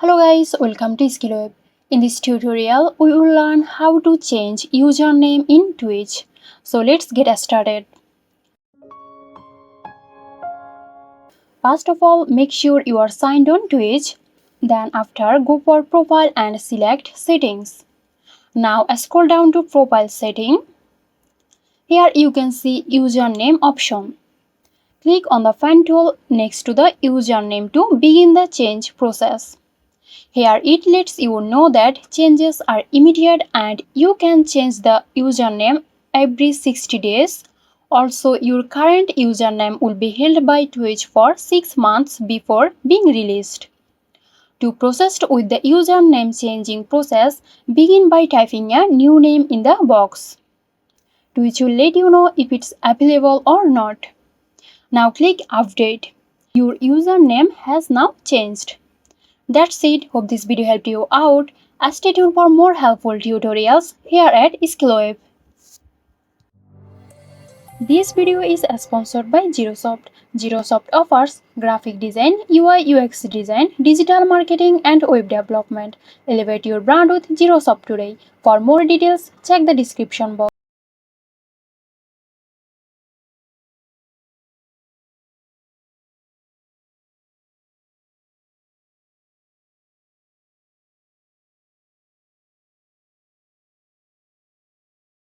Hello guys, welcome to SkillWeb. In this tutorial, we will learn how to change username in Twitch. So let's get started. First of all, make sure you are signed on Twitch. Then after, go for Profile and select Settings. Now scroll down to Profile Setting. Here you can see Username option. Click on the fan tool next to the username to begin the change process. Here it lets you know that changes are immediate and you can change the username every 60 days. Also, your current username will be held by Twitch for 6 months before being released. To proceed with the username changing process, begin by typing a new name in the box. Twitch will let you know if it's available or not. Now click Update. Your username has now changed. That's it. Hope this video helped you out. Stay tuned for more helpful tutorials here at SkillWeb. This video is sponsored by Zerosoft. Zerosoft offers graphic design, UI UX design, digital marketing and web development. Elevate your brand with Zerosoft today. For more details, check the description box.